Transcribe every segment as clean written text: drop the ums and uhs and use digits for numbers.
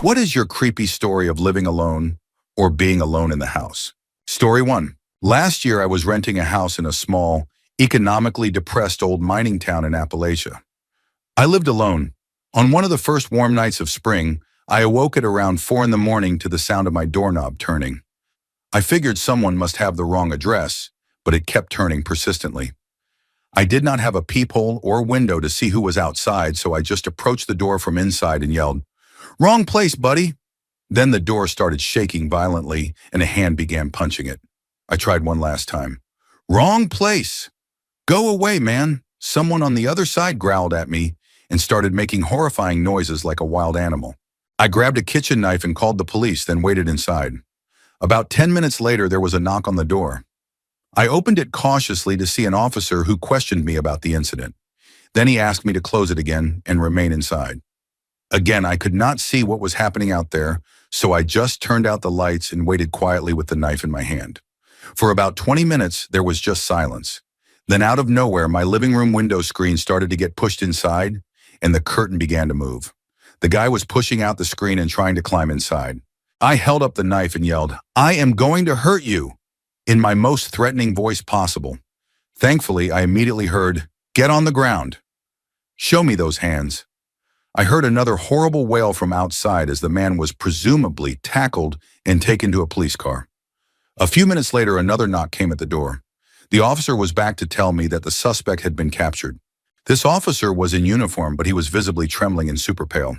What is your creepy story of living alone or being alone in the house? Story 1. Last year I was renting a house in a small, economically depressed old mining town in Appalachia. I lived alone. On one of the first warm nights of spring, I awoke at around 4 in the morning to the sound of my doorknob turning. I figured someone must have the wrong address, but it kept turning persistently. I did not have a peephole or window to see who was outside, so I just approached the door from inside and yelled, "Wrong place, buddy!" Then the door started shaking violently and a hand began punching it. I tried one last time. "Wrong place! Go away, man!" Someone on the other side growled at me and started making horrifying noises like a wild animal. I grabbed a kitchen knife and called the police, then waited inside. About 10 minutes later, there was a knock on the door. I opened it cautiously to see an officer who questioned me about the incident. Then he asked me to close it again and remain inside. Again, I could not see what was happening out there, so I just turned out the lights and waited quietly with the knife in my hand. For about 20 minutes, there was just silence. Then out of nowhere, my living room window screen started to get pushed inside, and the curtain began to move. The guy was pushing out the screen and trying to climb inside. I held up the knife and yelled, "I am going to hurt you," in my most threatening voice possible. Thankfully, I immediately heard, "Get on the ground. Show me those hands." I heard another horrible wail from outside as the man was presumably tackled and taken to a police car. A few minutes later, another knock came at the door. The officer was back to tell me that the suspect had been captured. This officer was in uniform, but he was visibly trembling and super pale.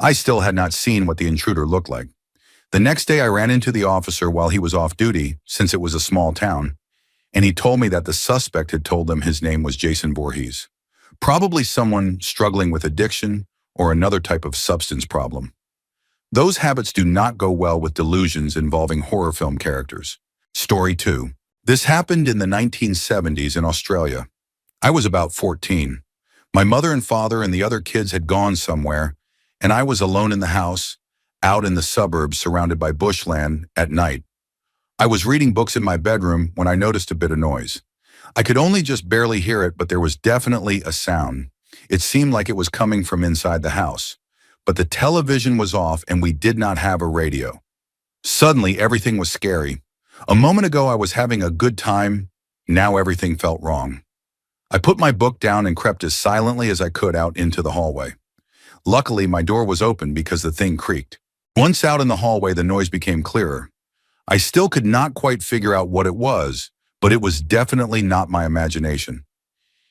I still had not seen what the intruder looked like. The next day, I ran into the officer while he was off duty, since it was a small town, and he told me that the suspect had told them his name was Jason Voorhees, probably someone struggling with addiction or another type of substance problem. Those habits do not go well with delusions involving horror film characters. Story 2. This happened in the 1970s in Australia. I was about 14. My mother and father and the other kids had gone somewhere, and I was alone in the house, out in the suburbs surrounded by bushland at night. I was reading books in my bedroom when I noticed a bit of noise. I could only just barely hear it, but there was definitely a sound. It seemed like it was coming from inside the house. But the television was off and we did not have a radio. Suddenly, everything was scary. A moment ago, I was having a good time. Now everything felt wrong. I put my book down and crept as silently as I could out into the hallway. Luckily, my door was open because the thing creaked. Once out in the hallway, the noise became clearer. I still could not quite figure out what it was, but it was definitely not my imagination.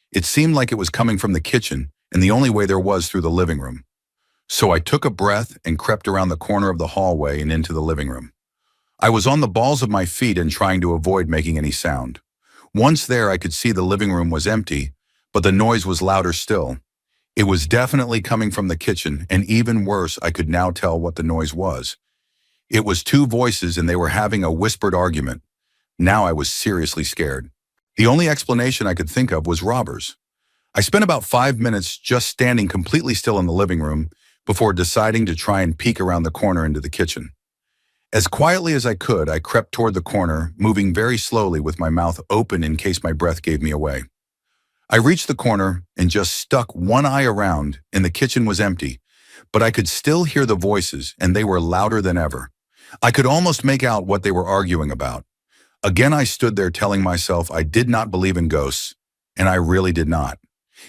It seemed like it was coming from the kitchen, and the only way there was through the living room. So I took a breath and crept around the corner of the hallway and into the living room. I was on the balls of my feet and trying to avoid making any sound. Once there, I could see the living room was empty, but the noise was louder still. It was definitely coming from the kitchen, and even worse, I could now tell what the noise was. It was two voices and they were having a whispered argument. Now I was seriously scared. The only explanation I could think of was robbers. I spent about 5 minutes just standing completely still in the living room before deciding to try and peek around the corner into the kitchen. As quietly as I could, I crept toward the corner, moving very slowly with my mouth open in case my breath gave me away. I reached the corner and just stuck one eye around, and the kitchen was empty, but I could still hear the voices, and they were louder than ever. I could almost make out what they were arguing about. Again, I stood there telling myself I did not believe in ghosts, and I really did not.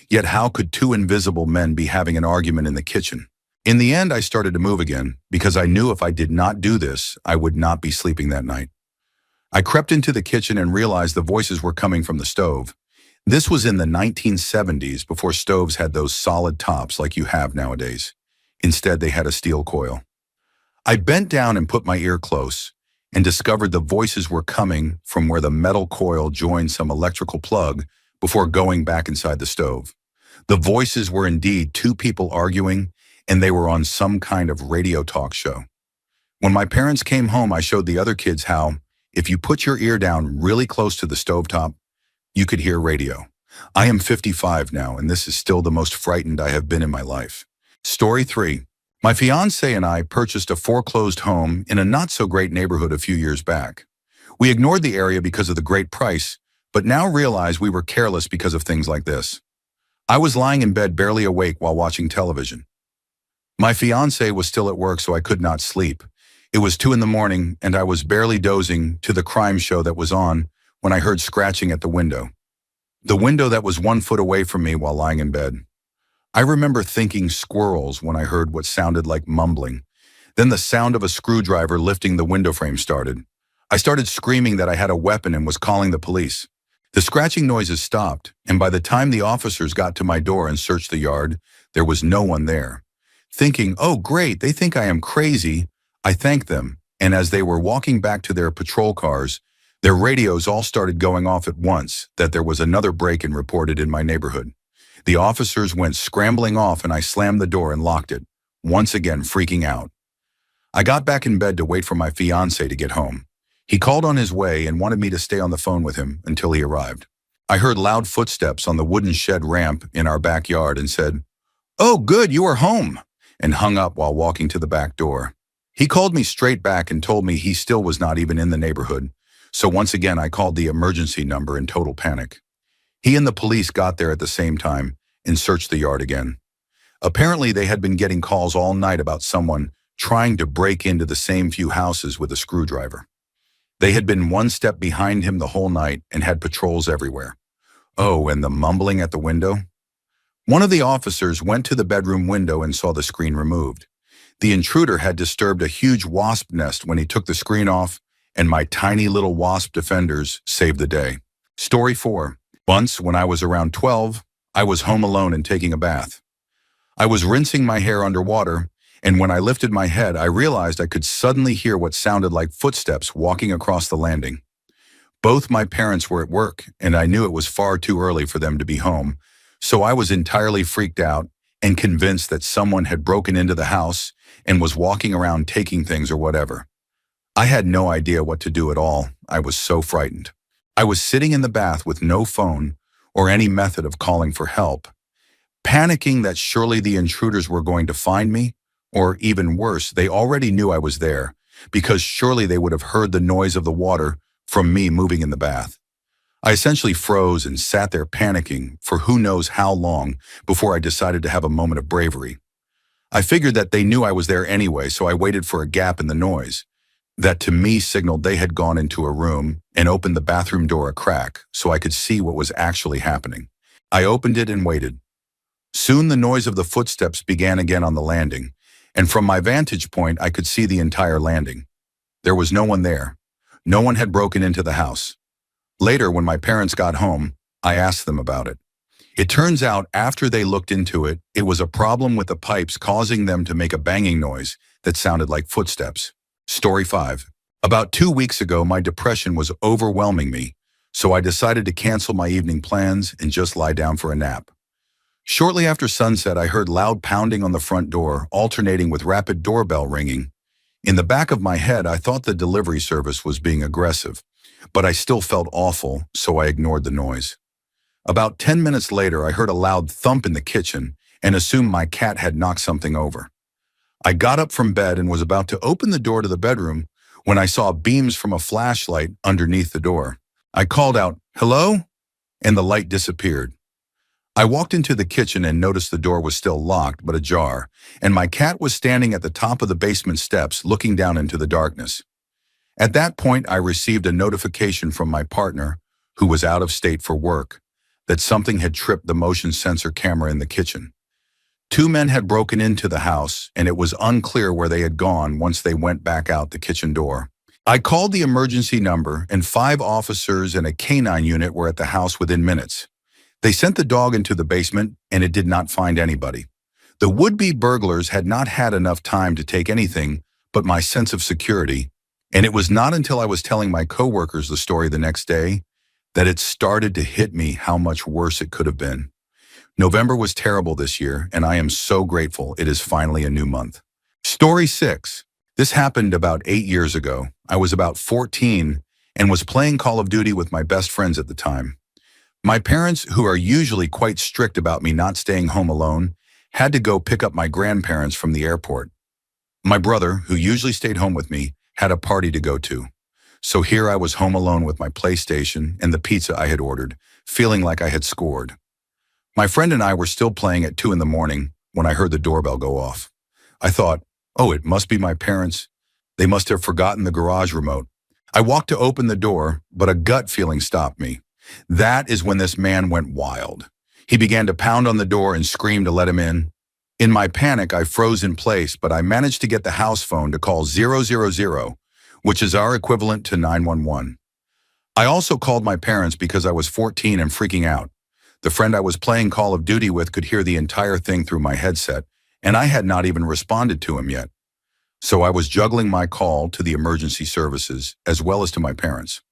Yet how could two invisible men be having an argument in the kitchen? In the end, I started to move again, because I knew if I did not do this, I would not be sleeping that night. I crept into the kitchen and realized the voices were coming from the stove. This was in the 1970s, before stoves had those solid tops like you have nowadays. Instead, they had a steel coil. I bent down and put my ear close and discovered the voices were coming from where the metal coil joined some electrical plug before going back inside the stove. The voices were indeed two people arguing, and they were on some kind of radio talk show. When my parents came home, I showed the other kids how, if you put your ear down really close to the stovetop, you could hear radio. I am 55 now, and this is still the most frightened I have been in my life. Story 3. My fiancé and I purchased a foreclosed home in a not-so-great neighborhood a few years back. We ignored the area because of the great price, but now realize we were careless because of things like this. I was lying in bed barely awake while watching television. My fiance was still at work, so I could not sleep. It was 2 in the morning, and I was barely dozing to the crime show that was on when I heard scratching at the window. The window that was 1 foot away from me while lying in bed. I remember thinking squirrels when I heard what sounded like mumbling. Then the sound of a screwdriver lifting the window frame started. I started screaming that I had a weapon and was calling the police. The scratching noises stopped, and by the time the officers got to my door and searched the yard, there was no one there. Thinking, oh great, they think I am crazy, I thanked them, and as they were walking back to their patrol cars, their radios all started going off at once that there was another break-in reported in my neighborhood. The officers went scrambling off and I slammed the door and locked it, once again freaking out. I got back in bed to wait for my fiance to get home. He called on his way and wanted me to stay on the phone with him until he arrived. I heard loud footsteps on the wooden shed ramp in our backyard and said, "Oh good, you are home," and hung up while walking to the back door. He called me straight back and told me he still was not even in the neighborhood. So once again, I called the emergency number in total panic. He and the police got there at the same time and searched the yard again. Apparently, they had been getting calls all night about someone trying to break into the same few houses with a screwdriver. They had been one step behind him the whole night and had patrols everywhere. Oh, and the mumbling at the window? One of the officers went to the bedroom window and saw the screen removed. The intruder had disturbed a huge wasp nest when he took the screen off, and my tiny little wasp defenders saved the day. Story 4. Once, when I was around 12, I was home alone and taking a bath. I was rinsing my hair underwater, and when I lifted my head, I realized I could suddenly hear what sounded like footsteps walking across the landing. Both my parents were at work, and I knew it was far too early for them to be home, so I was entirely freaked out and convinced that someone had broken into the house and was walking around taking things or whatever. I had no idea what to do at all. I was so frightened. I was sitting in the bath with no phone or any method of calling for help, panicking that surely the intruders were going to find me, or even worse, they already knew I was there, because surely they would have heard the noise of the water from me moving in the bath. I essentially froze and sat there panicking for who knows how long before I decided to have a moment of bravery. I figured that they knew I was there anyway, so I waited for a gap in the noise. That to me signaled they had gone into a room and opened the bathroom door a crack so I could see what was actually happening. I opened it and waited. Soon the noise of the footsteps began again on the landing, and from my vantage point I could see the entire landing. There was no one there. No one had broken into the house. Later, when my parents got home, I asked them about it. It turns out after they looked into it, it was a problem with the pipes causing them to make a banging noise that sounded like footsteps. Story 5. About 2 weeks ago, my depression was overwhelming me, so I decided to cancel my evening plans and just lie down for a nap. Shortly after sunset, I heard loud pounding on the front door, alternating with rapid doorbell ringing. In the back of my head, I thought the delivery service was being aggressive, but I still felt awful, so I ignored the noise. About 10 minutes later, I heard a loud thump in the kitchen and assumed my cat had knocked something over. I got up from bed and was about to open the door to the bedroom when I saw beams from a flashlight underneath the door. I called out, "Hello?" and the light disappeared. I walked into the kitchen and noticed the door was still locked but ajar, and my cat was standing at the top of the basement steps looking down into the darkness. At that point, I received a notification from my partner, who was out of state for work, that something had tripped the motion sensor camera in the kitchen. 2 men had broken into the house, and it was unclear where they had gone once they went back out the kitchen door. I called the emergency number, and 5 officers and a canine unit were at the house within minutes. They sent the dog into the basement, and it did not find anybody. The would-be burglars had not had enough time to take anything but my sense of security, and it was not until I was telling my coworkers the story the next day that it started to hit me how much worse it could have been. November was terrible this year, and I am so grateful it is finally a new month. Story 6. This happened about 8 years ago. I was about 14 and was playing Call of Duty with my best friends at the time. My parents, who are usually quite strict about me not staying home alone, had to go pick up my grandparents from the airport. My brother, who usually stayed home with me, had a party to go to. So here I was home alone with my PlayStation and the pizza I had ordered, feeling like I had scored. My friend and I were still playing at 2 in the morning when I heard the doorbell go off. I thought, oh, it must be my parents. They must have forgotten the garage remote. I walked to open the door, but a gut feeling stopped me. That is when this man went wild. He began to pound on the door and scream to let him in. In my panic, I froze in place, but I managed to get the house phone to call 000, which is our equivalent to 911. I also called my parents because I was 14 and freaking out. The friend I was playing Call of Duty with could hear the entire thing through my headset, and I had not even responded to him yet. So I was juggling my call to the emergency services as well as to my parents.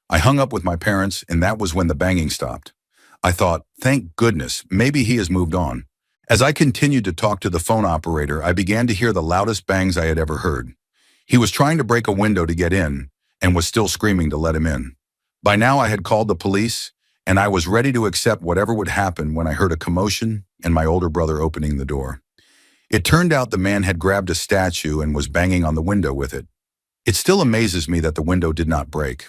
I hung up with my parents, and that was when the banging stopped. I thought, thank goodness, maybe he has moved on. As I continued to talk to the phone operator, I began to hear the loudest bangs I had ever heard. He was trying to break a window to get in and was still screaming to let him in. By now I had called the police, and I was ready to accept whatever would happen when I heard a commotion and my older brother opening the door. It turned out the man had grabbed a statue and was banging on the window with it. It still amazes me that the window did not break.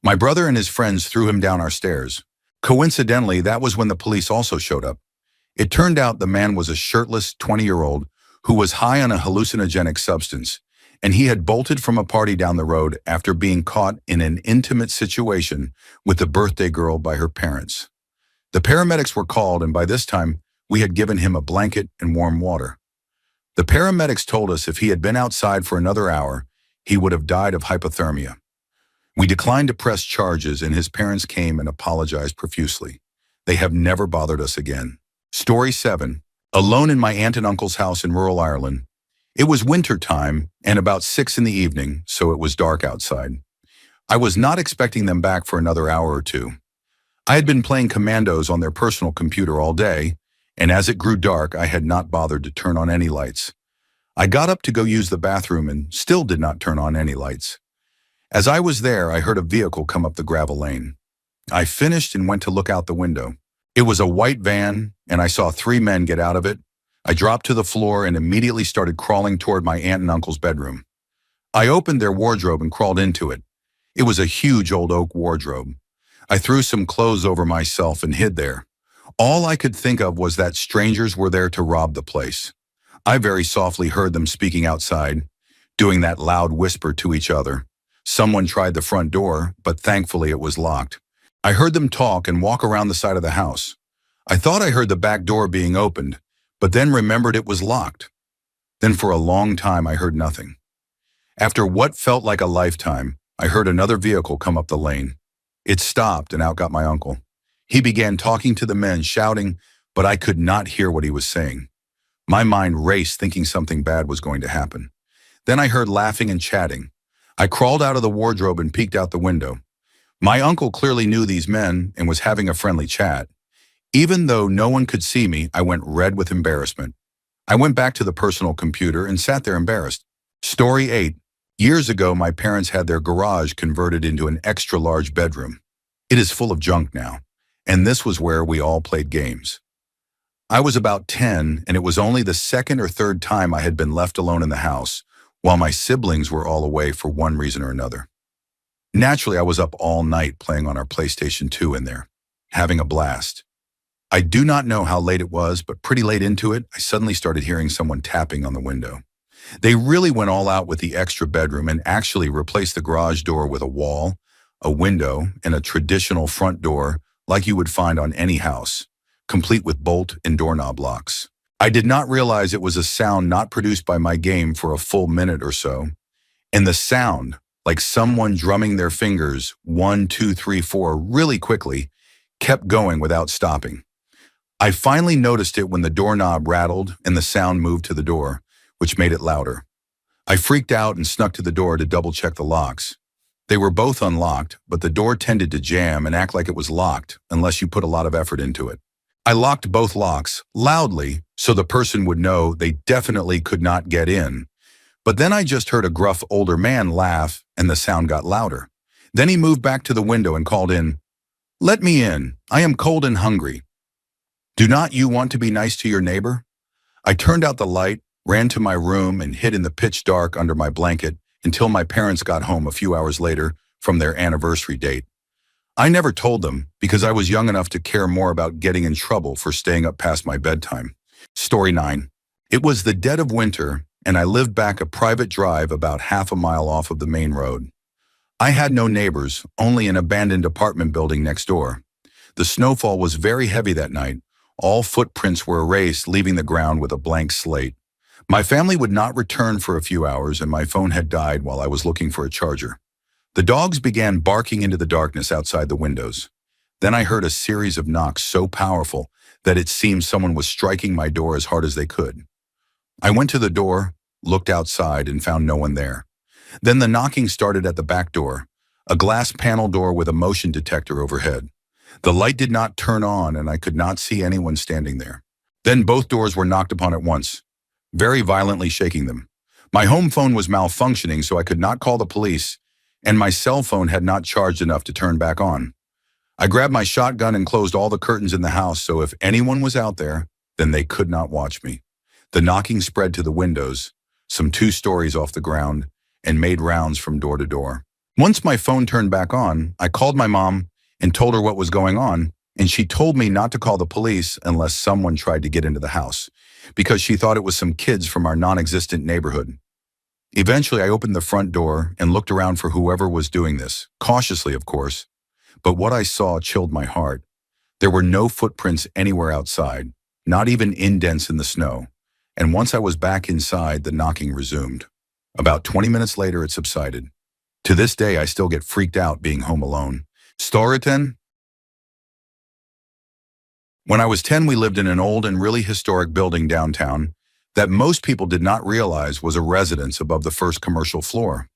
My brother and his friends threw him down our stairs. Coincidentally, that was when the police also showed up. It turned out the man was a shirtless 20-year-old who was high on a hallucinogenic substance, and he had bolted from a party down the road after being caught in an intimate situation with the birthday girl by her parents. The paramedics were called, and by this time, we had given him a blanket and warm water. The paramedics told us if he had been outside for another hour, he would have died of hypothermia. We declined to press charges, and his parents came and apologized profusely. They have never bothered us again. Story 7. Alone in my aunt and uncle's house in rural Ireland. It was winter time and about 6 in the evening, so it was dark outside. I was not expecting them back for another hour or two. I had been playing commandos on their personal computer all day, and as it grew dark, I had not bothered to turn on any lights. I got up to go use the bathroom and still did not turn on any lights. As I was there, I heard a vehicle come up the gravel lane. I finished and went to look out the window. It was a white van, and I saw 3 men get out of it. I dropped to the floor and immediately started crawling toward my aunt and uncle's bedroom. I opened their wardrobe and crawled into it. It was a huge old oak wardrobe. I threw some clothes over myself and hid there. All I could think of was that strangers were there to rob the place. I very softly heard them speaking outside, doing that loud whisper to each other. Someone tried the front door, but thankfully it was locked. I heard them talk and walk around the side of the house. I thought I heard the back door being opened, but then remembered it was locked. Then for a long time I heard nothing. After what felt like a lifetime, I heard another vehicle come up the lane. It stopped and out got my uncle. He began talking to the men, shouting, but I could not hear what he was saying. My mind raced, thinking something bad was going to happen. Then I heard laughing and chatting. I crawled out of the wardrobe and peeked out the window. My uncle clearly knew these men and was having a friendly chat. Even though no one could see me, I went red with embarrassment. I went back to the personal computer and sat there embarrassed. Story 8. Years ago, my parents had their garage converted into an extra-large bedroom. It is full of junk now, and this was where we all played games. I was about 10, and it was only the second or third time I had been left alone in the house, while my siblings were all away for one reason or another. Naturally, I was up all night playing on our PlayStation 2 in there, having a blast. I do not know how late it was, but pretty late into it, I suddenly started hearing someone tapping on the window. They really went all out with the extra bedroom and actually replaced the garage door with a wall, a window, and a traditional front door like you would find on any house, complete with bolt and doorknob locks. I did not realize it was a sound not produced by my game for a full minute or so, and the sound, like someone drumming their fingers 1, 2, 3, 4 really quickly, kept going without stopping. I finally noticed it when the doorknob rattled and the sound moved to the door, which made it louder. I freaked out and snuck to the door to double-check the locks. They were both unlocked, but the door tended to jam and act like it was locked unless you put a lot of effort into it. I locked both locks loudly so the person would know they definitely could not get in. But then I just heard a gruff older man laugh and the sound got louder. Then he moved back to the window and called in, "Let me in. I am cold and hungry. Do not you want to be nice to your neighbor?" I turned out the light, ran to my room, and hid in the pitch dark under my blanket until my parents got home a few hours later from their anniversary date. I never told them because I was young enough to care more about getting in trouble for staying up past my bedtime. Story 9. It was the dead of winter, and I lived back a private drive about half a mile off of the main road. I had no neighbors, only an abandoned apartment building next door. The snowfall was very heavy that night. All footprints were erased, leaving the ground with a blank slate. My family would not return for a few hours, and my phone had died while I was looking for a charger. The dogs began barking into the darkness outside the windows. Then I heard a series of knocks so powerful that it seemed someone was striking my door as hard as they could. I went to the door, looked outside, and found no one there. Then the knocking started at the back door, a glass panel door with a motion detector overhead. The light did not turn on, and I could not see anyone standing there. Then both doors were knocked upon at once, very violently shaking them. My home phone was malfunctioning, so I could not call the police, and my cell phone had not charged enough to turn back on. I grabbed my shotgun and closed all the curtains in the house, so if anyone was out there, then they could not watch me. The knocking spread to the windows, some 2 stories off the ground, and made rounds from door to door. Once my phone turned back on, I called my mom and told her what was going on, and she told me not to call the police unless someone tried to get into the house, because she thought it was some kids from our non-existent neighborhood. Eventually, I opened the front door and looked around for whoever was doing this, cautiously, of course. But what I saw chilled my heart. There were no footprints anywhere outside, not even indents in the snow. And once I was back inside, the knocking resumed. About 20 minutes later, it subsided. To this day, I still get freaked out being home alone. Story 10? When I was 10, we lived in an old and really historic building downtown that most people did not realize was a residence above the first commercial floor.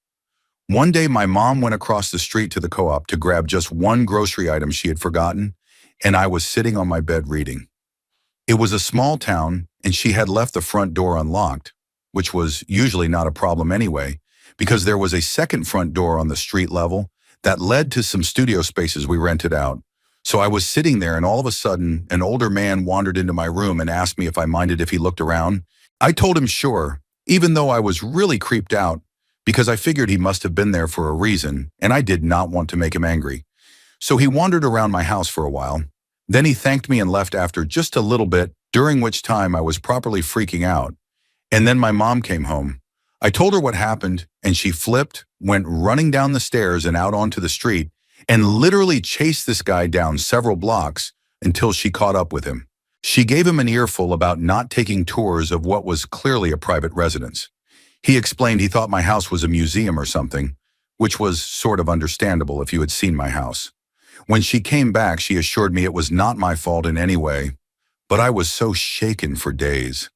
One day, my mom went across the street to the co-op to grab just one grocery item she had forgotten, and I was sitting on my bed reading. It was a small town, and she had left the front door unlocked, which was usually not a problem anyway, because there was a second front door on the street level that led to some studio spaces we rented out. So I was sitting there, and all of a sudden, an older man wandered into my room and asked me if I minded if he looked around. I told him sure, even though I was really creeped out, because I figured he must have been there for a reason, and I did not want to make him angry. So he wandered around my house for a while. Then he thanked me and left after just a little bit, during which time I was properly freaking out. And then my mom came home. I told her what happened, and she flipped, went running down the stairs and out onto the street, and literally chased this guy down several blocks until she caught up with him. She gave him an earful about not taking tours of what was clearly a private residence. He explained he thought my house was a museum or something, which was sort of understandable if you had seen my house. When she came back, she assured me it was not my fault in any way, but I was so shaken for days.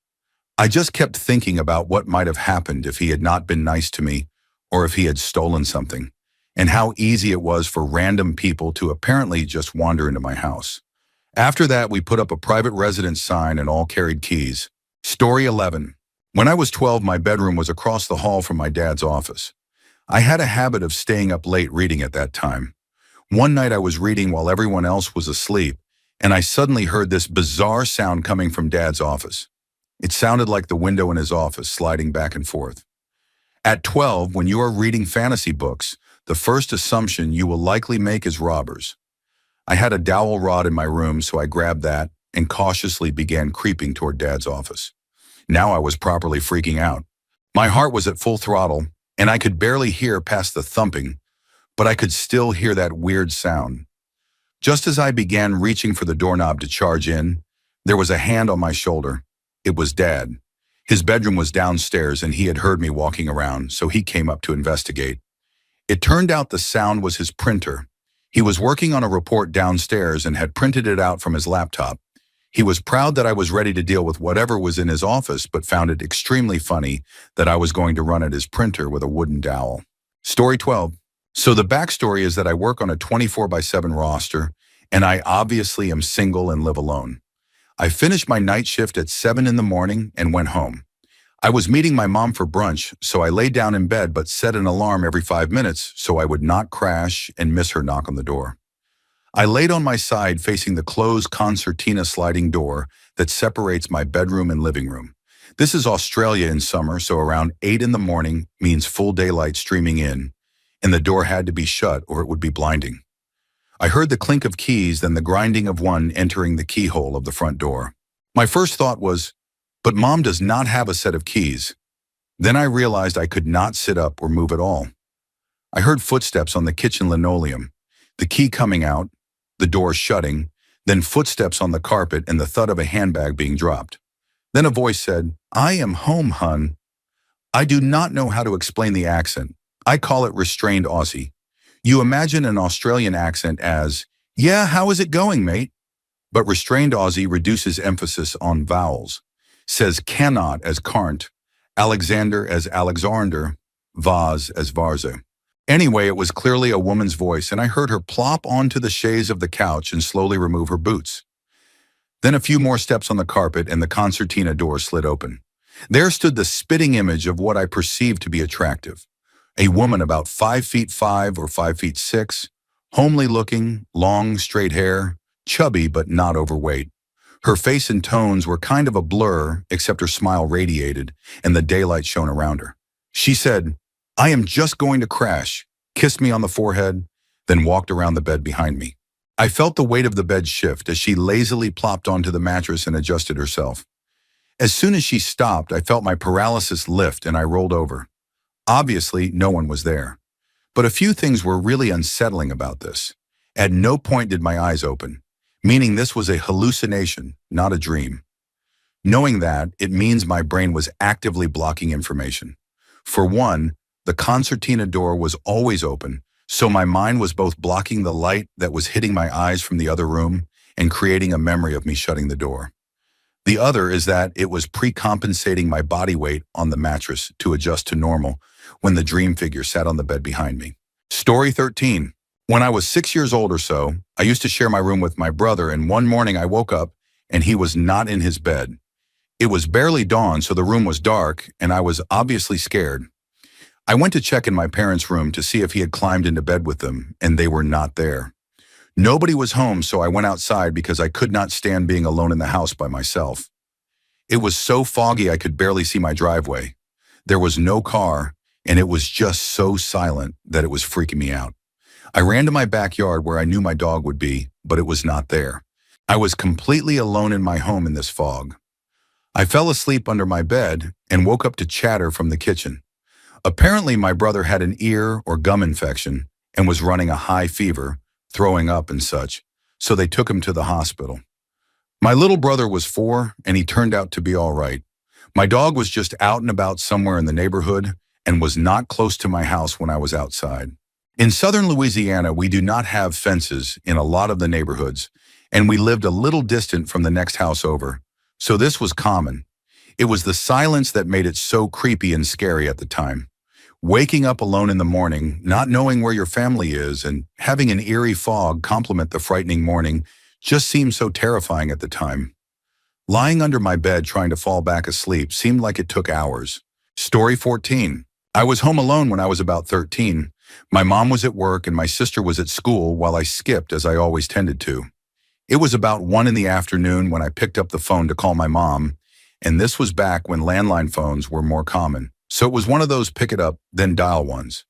I just kept thinking about what might have happened if he had not been nice to me, or if he had stolen something, and how easy it was for random people to apparently just wander into my house. After that, we put up a private residence sign and all carried keys. Story 11. When I was 12, my bedroom was across the hall from my dad's office. I had a habit of staying up late reading at that time. One night I was reading while everyone else was asleep, and I suddenly heard this bizarre sound coming from Dad's office. It sounded like the window in his office sliding back and forth. At 12, when you are reading fantasy books, the first assumption you will likely make is robbers. I had a dowel rod in my room, so I grabbed that and cautiously began creeping toward Dad's office. Now I was properly freaking out. My heart was at full throttle, and I could barely hear past the thumping, but I could still hear that weird sound. Just as I began reaching for the doorknob to charge in, there was a hand on my shoulder. It was Dad. His bedroom was downstairs, and he had heard me walking around, so he came up to investigate. It turned out the sound was his printer. He was working on a report downstairs and had printed it out from his laptop. He was proud that I was ready to deal with whatever was in his office, but found it extremely funny that I was going to run at his printer with a wooden dowel. Story 12. So the backstory is that I work on a 24/7 roster, and I obviously am single and live alone. I finished my night shift at 7 in the morning and went home. I was meeting my mom for brunch, so I laid down in bed but set an alarm every 5 minutes so I would not crash and miss her knock on the door. I laid on my side facing the closed concertina sliding door that separates my bedroom and living room. This is Australia in summer, so around 8 in the morning means full daylight streaming in, and the door had to be shut or it would be blinding. I heard the clink of keys, then the grinding of one entering the keyhole of the front door. My first thought was, But Mom does not have a set of keys. Then I realized I could not sit up or move at all. I heard footsteps on the kitchen linoleum, the key coming out, the door shutting, then footsteps on the carpet and the thud of a handbag being dropped. Then a voice said, "I am home, hun." I do not know how to explain the accent. I call it restrained Aussie. You imagine an Australian accent as, "Yeah, how is it going, mate?" But restrained Aussie reduces emphasis on vowels, says cannot as can't, Alexander as Alexander, vase as varza. Anyway, it was clearly a woman's voice, and I heard her plop onto the chaise of the couch and slowly remove her boots. Then a few more steps on the carpet and the concertina door slid open. There stood the spitting image of what I perceived to be attractive. A woman about 5'5" or 5'6", homely looking, long, straight hair, chubby but not overweight. Her face and tones were kind of a blur, except her smile radiated and the daylight shone around her. She said, "I am just going to crash," kissed me on the forehead, then walked around the bed behind me. I felt the weight of the bed shift as she lazily plopped onto the mattress and adjusted herself. As soon as she stopped, I felt my paralysis lift and I rolled over. Obviously, no one was there. But a few things were really unsettling about this. At no point did my eyes open, meaning this was a hallucination, not a dream. Knowing that, it means my brain was actively blocking information. For one, the concertina door was always open, so my mind was both blocking the light that was hitting my eyes from the other room and creating a memory of me shutting the door. The other is that it was pre-compensating my body weight on the mattress to adjust to normal when the dream figure sat on the bed behind me. Story 13. When I was 6 years old or so, I used to share my room with my brother, and one morning I woke up and he was not in his bed. It was barely dawn, so the room was dark, and I was obviously scared. I went to check in my parents' room to see if he had climbed into bed with them, and they were not there. Nobody was home, so I went outside because I could not stand being alone in the house by myself. It was so foggy I could barely see my driveway. There was no car, and it was just so silent that it was freaking me out. I ran to my backyard where I knew my dog would be, but it was not there. I was completely alone in my home in this fog. I fell asleep under my bed and woke up to chatter from the kitchen. Apparently, my brother had an ear or gum infection and was running a high fever, throwing up and such, so they took him to the hospital. My little brother was 4, and he turned out to be all right. My dog was just out and about somewhere in the neighborhood and was not close to my house when I was outside. In southern Louisiana, we do not have fences in a lot of the neighborhoods, and we lived a little distant from the next house over, so this was common. It was the silence that made it so creepy and scary at the time. Waking up alone in the morning, not knowing where your family is, and having an eerie fog complement the frightening morning just seemed so terrifying at the time. Lying under my bed trying to fall back asleep seemed like it took hours. Story 14. I was home alone when I was about 13. My mom was at work and my sister was at school while I skipped, as I always tended to. It was about 1 in the afternoon when I picked up the phone to call my mom, and this was back when landline phones were more common. So it was one of those pick it up, then dial ones.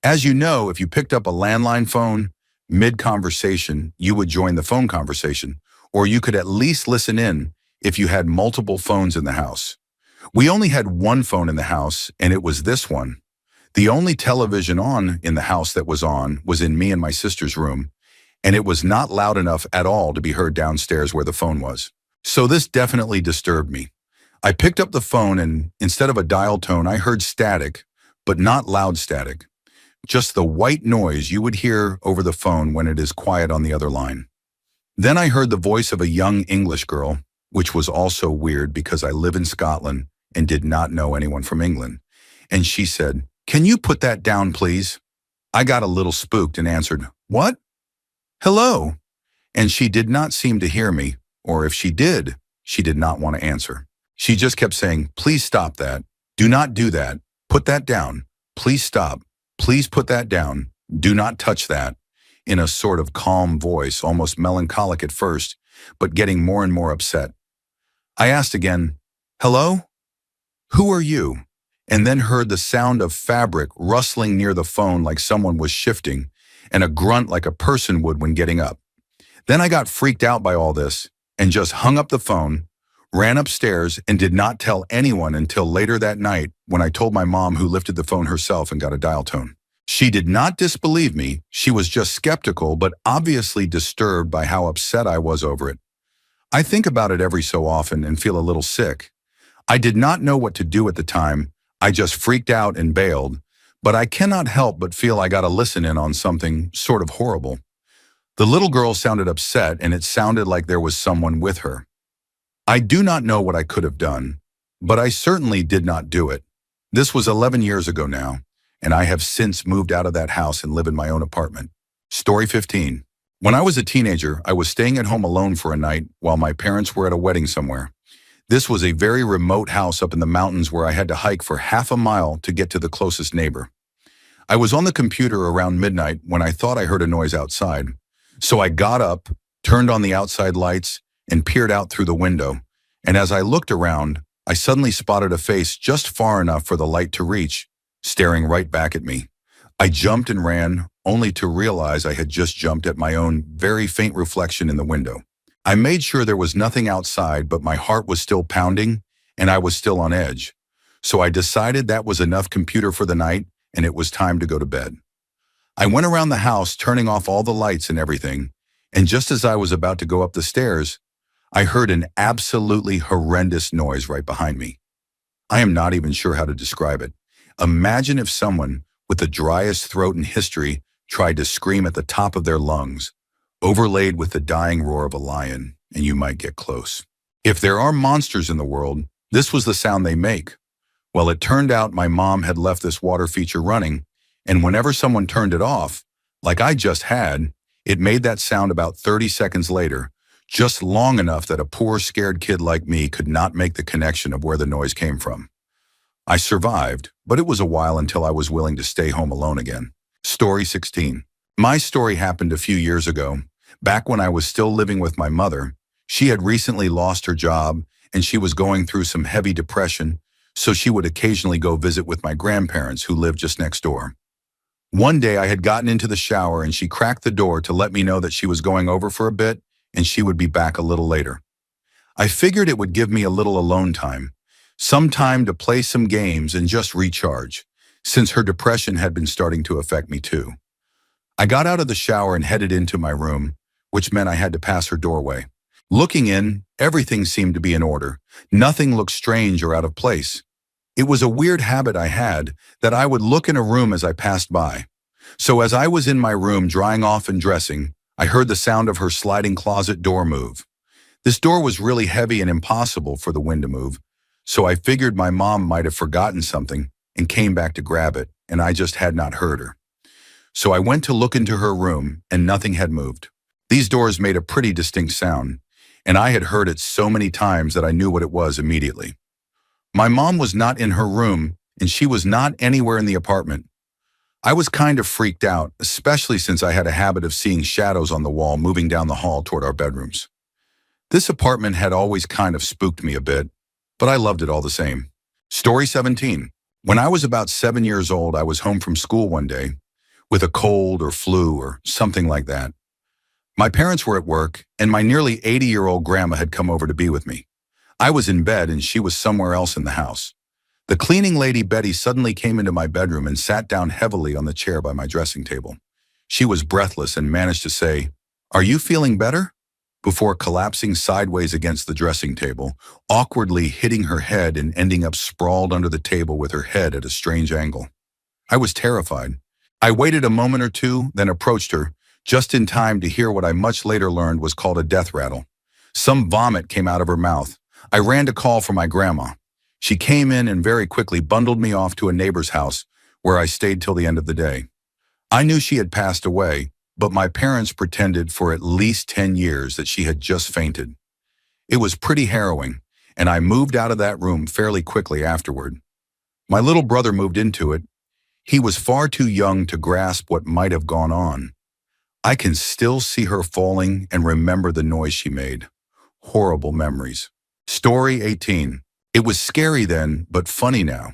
As you know, if you picked up a landline phone, mid-conversation, you would join the phone conversation, or you could at least listen in if you had multiple phones in the house. We only had one phone in the house, and it was this one. The only television on in the house that was on was in me and my sister's room, and it was not loud enough at all to be heard downstairs where the phone was. So this definitely disturbed me. I picked up the phone and instead of a dial tone, I heard static, but not loud static. Just the white noise you would hear over the phone when it is quiet on the other line. Then I heard the voice of a young English girl, which was also weird because I live in Scotland and did not know anyone from England. And she said, "Can you put that down, please?" I got a little spooked and answered, "What? Hello?" And she did not seem to hear me, or if she did not want to answer. She just kept saying, "Please stop that. Do not do that. Put that down. Please stop. Please put that down. Do not touch that," in a sort of calm voice, almost melancholic at first, but getting more and more upset. I asked again, "Hello? Who are you?" And then heard the sound of fabric rustling near the phone like someone was shifting, and a grunt like a person would when getting up. Then I got freaked out by all this and just hung up the phone, ran upstairs, and did not tell anyone until later that night when I told my mom, who lifted the phone herself and got a dial tone. She did not disbelieve me. She was just skeptical, but obviously disturbed by how upset I was over it. I think about it every so often and feel a little sick. I did not know what to do at the time. I just freaked out and bailed, but I cannot help but feel I got to listen in on something sort of horrible. The little girl sounded upset, and it sounded like there was someone with her. I do not know what I could have done, but I certainly did not do it. This was 11 years ago now, and I have since moved out of that house and live in my own apartment. Story 15. When I was a teenager, I was staying at home alone for a night while my parents were at a wedding somewhere. This was a very remote house up in the mountains where I had to hike for half a mile to get to the closest neighbor. I was on the computer around midnight when I thought I heard a noise outside. So I got up, turned on the outside lights, and peered out through the window. And as I looked around, I suddenly spotted a face just far enough for the light to reach, staring right back at me. I jumped and ran, only to realize I had just jumped at my own very faint reflection in the window. I made sure there was nothing outside, but my heart was still pounding, and I was still on edge. So I decided that was enough computer for the night, and it was time to go to bed. I went around the house, turning off all the lights and everything, and just as I was about to go up the stairs, I heard an absolutely horrendous noise right behind me. I am not even sure how to describe it. Imagine if someone with the driest throat in history tried to scream at the top of their lungs, overlaid with the dying roar of a lion, and you might get close. If there are monsters in the world, this was the sound they make. Well, it turned out my mom had left this water feature running, and whenever someone turned it off, like I just had, it made that sound about 30 seconds later, just long enough that a poor scared kid like me could not make the connection of where the noise came from. I survived, but it was a while until I was willing to stay home alone again. Story 16. My story happened a few years ago. Back when I was still living with my mother, she had recently lost her job and she was going through some heavy depression, so she would occasionally go visit with my grandparents who lived just next door. One day I had gotten into the shower and she cracked the door to let me know that she was going over for a bit and she would be back a little later. I figured it would give me a little alone time, some time to play some games and just recharge, since her depression had been starting to affect me too. I got out of the shower and headed into my room, which meant I had to pass her doorway. Looking in, everything seemed to be in order. Nothing looked strange or out of place. It was a weird habit I had that I would look in a room as I passed by. So as I was in my room drying off and dressing, I heard the sound of her sliding closet door move. This door was really heavy and impossible for the wind to move, so I figured my mom might have forgotten something and came back to grab it, and I just had not heard her. So I went to look into her room, and nothing had moved. These doors made a pretty distinct sound, and I had heard it so many times that I knew what it was immediately. My mom was not in her room, and she was not anywhere in the apartment. I was kind of freaked out, especially since I had a habit of seeing shadows on the wall moving down the hall toward our bedrooms. This apartment had always kind of spooked me a bit, but I loved it all the same. Story 17. When I was about 7 years old, I was home from school one day with a cold or flu or something like that. My parents were at work, and my nearly 80-year-old grandma had come over to be with me. I was in bed and she was somewhere else in the house. The cleaning lady Betty suddenly came into my bedroom and sat down heavily on the chair by my dressing table. She was breathless and managed to say, "Are you feeling better?" before collapsing sideways against the dressing table, awkwardly hitting her head and ending up sprawled under the table with her head at a strange angle. I was terrified. I waited a moment or two, then approached her, just in time to hear what I much later learned was called a death rattle. Some vomit came out of her mouth. I ran to call for my grandma. She came in and very quickly bundled me off to a neighbor's house, where I stayed till the end of the day. I knew she had passed away, but my parents pretended for at least 10 years that she had just fainted. It was pretty harrowing, and I moved out of that room fairly quickly afterward. My little brother moved into it. He was far too young to grasp what might have gone on. I can still see her falling and remember the noise she made. Horrible memories. Story 18. It was scary then, but funny now.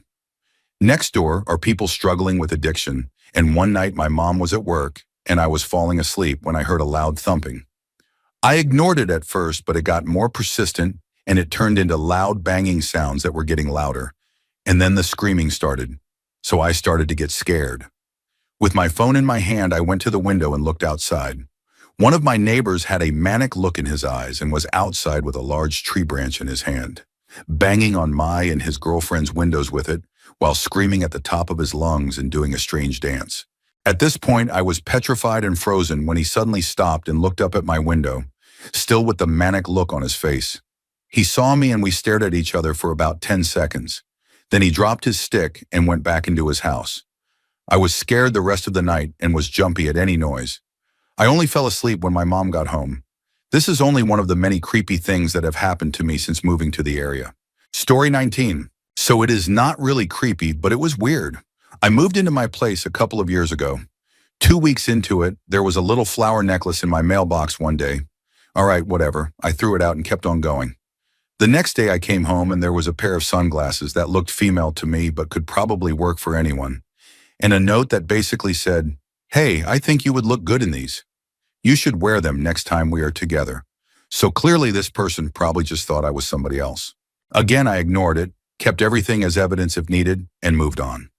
Next door are people struggling with addiction, and one night my mom was at work, and I was falling asleep when I heard a loud thumping. I ignored it at first, but it got more persistent, and it turned into loud banging sounds that were getting louder. And then the screaming started. So I started to get scared. With my phone in my hand, I went to the window and looked outside. One of my neighbors had a manic look in his eyes and was outside with a large tree branch in his hand, banging on my and his girlfriend's windows with it, while screaming at the top of his lungs and doing a strange dance. At this point, I was petrified and frozen when he suddenly stopped and looked up at my window, still with the manic look on his face. He saw me and we stared at each other for about 10 seconds. Then he dropped his stick and went back into his house. I was scared the rest of the night and was jumpy at any noise. I only fell asleep when my mom got home. This is only one of the many creepy things that have happened to me since moving to the area. Story 19. So it is not really creepy, but it was weird. I moved into my place a couple of years ago. 2 weeks into it, there was a little flower necklace in my mailbox one day. All right, whatever. I threw it out and kept on going. The next day I came home and there was a pair of sunglasses that looked female to me but could probably work for anyone. And a note that basically said, "Hey, I think you would look good in these. You should wear them next time we are together." So clearly this person probably just thought I was somebody else. Again, I ignored it, kept everything as evidence if needed, and moved on.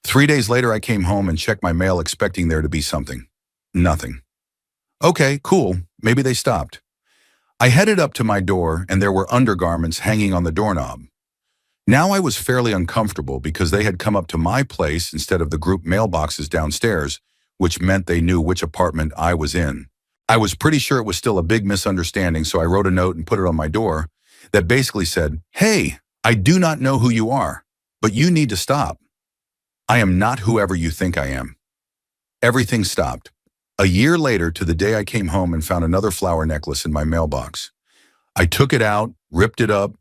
3 days later, I came home and checked my mail expecting there to be something. Nothing. Okay, cool. Maybe they stopped. I headed up to my door and there were undergarments hanging on the doorknob. Now I was fairly uncomfortable because they had come up to my place instead of the group mailboxes downstairs, which meant they knew which apartment I was in. I was pretty sure it was still a big misunderstanding, so I wrote a note and put it on my door that basically said, "Hey, I do not know who you are, but you need to stop. I am not whoever you think I am." Everything stopped. A year later, to the day I came home and found another flower necklace in my mailbox. I took it out, ripped it up,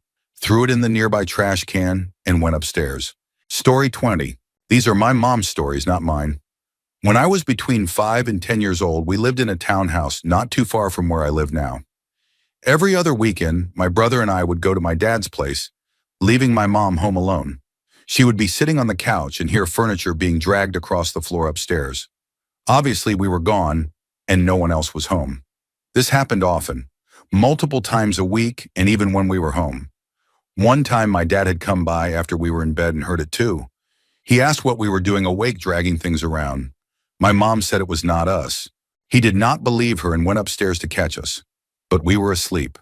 threw it in the nearby trash can, and went upstairs. Story 20. These are my mom's stories, not mine. When I was between 5 and 10 years old, we lived in a townhouse not too far from where I live now. Every other weekend, my brother and I would go to my dad's place, leaving my mom home alone. She would be sitting on the couch and hear furniture being dragged across the floor upstairs. Obviously, we were gone, and no one else was home. This happened often, multiple times a week, and even when we were home. One time, my dad had come by after we were in bed and heard it too. He asked what we were doing awake dragging things around. My mom said it was not us. He did not believe her and went upstairs to catch us. But we were asleep.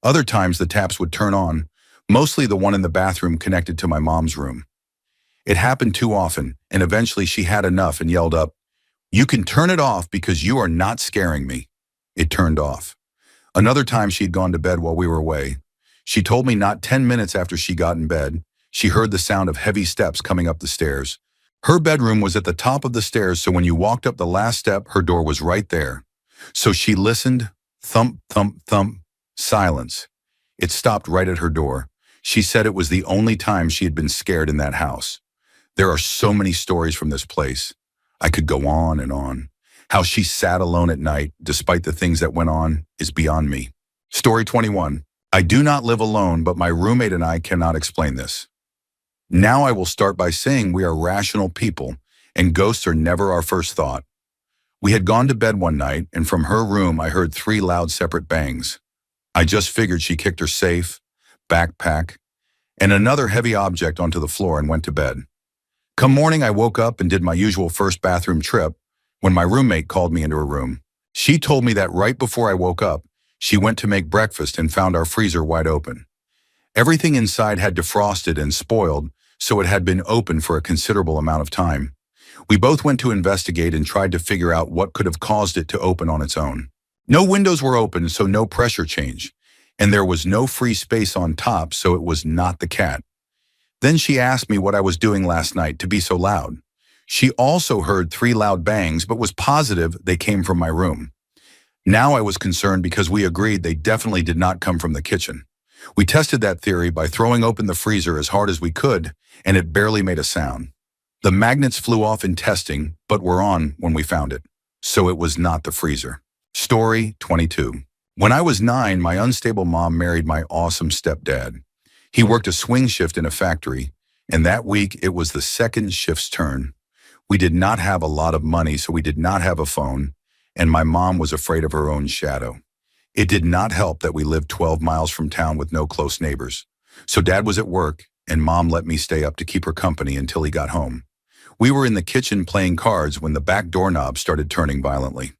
Other times, the taps would turn on, mostly the one in the bathroom connected to my mom's room. It happened too often, and eventually she had enough and yelled up, "You can turn it off because you are not scaring me." It turned off. Another time she had gone to bed while we were away. She told me not 10 minutes after she got in bed, she heard the sound of heavy steps coming up the stairs. Her bedroom was at the top of the stairs, so when you walked up the last step, her door was right there. So she listened, thump, thump, thump, silence. It stopped right at her door. She said it was the only time she had been scared in that house. There are so many stories from this place. I could go on and on. How she sat alone at night, despite the things that went on, is beyond me. Story 21. I do not live alone, but my roommate and I cannot explain this. Now I will start by saying we are rational people, and ghosts are never our first thought. We had gone to bed one night, and from her room I heard 3 loud separate bangs. I just figured she kicked her safe, backpack, and another heavy object onto the floor and went to bed. Come morning, I woke up and did my usual first bathroom trip when my roommate called me into her room. She told me that right before I woke up, she went to make breakfast and found our freezer wide open. Everything inside had defrosted and spoiled, so it had been open for a considerable amount of time. We both went to investigate and tried to figure out what could have caused it to open on its own. No windows were open, so no pressure change, and there was no free space on top, so it was not the cat. Then she asked me what I was doing last night to be so loud. She also heard 3 loud bangs, but was positive they came from my room. Now I was concerned because we agreed they definitely did not come from the kitchen. We tested that theory by throwing open the freezer as hard as we could, and it barely made a sound. The magnets flew off in testing, but were on when we found it. So it was not the freezer. Story 22. When I was 9, my unstable mom married my awesome stepdad. He worked a swing shift in a factory, and that week it was the second shift's turn. We did not have a lot of money, so we did not have a phone, and my mom was afraid of her own shadow. It did not help that we lived 12 miles from town with no close neighbors. So Dad was at work, and Mom let me stay up to keep her company until he got home. We were in the kitchen playing cards when the back doorknob started turning violently.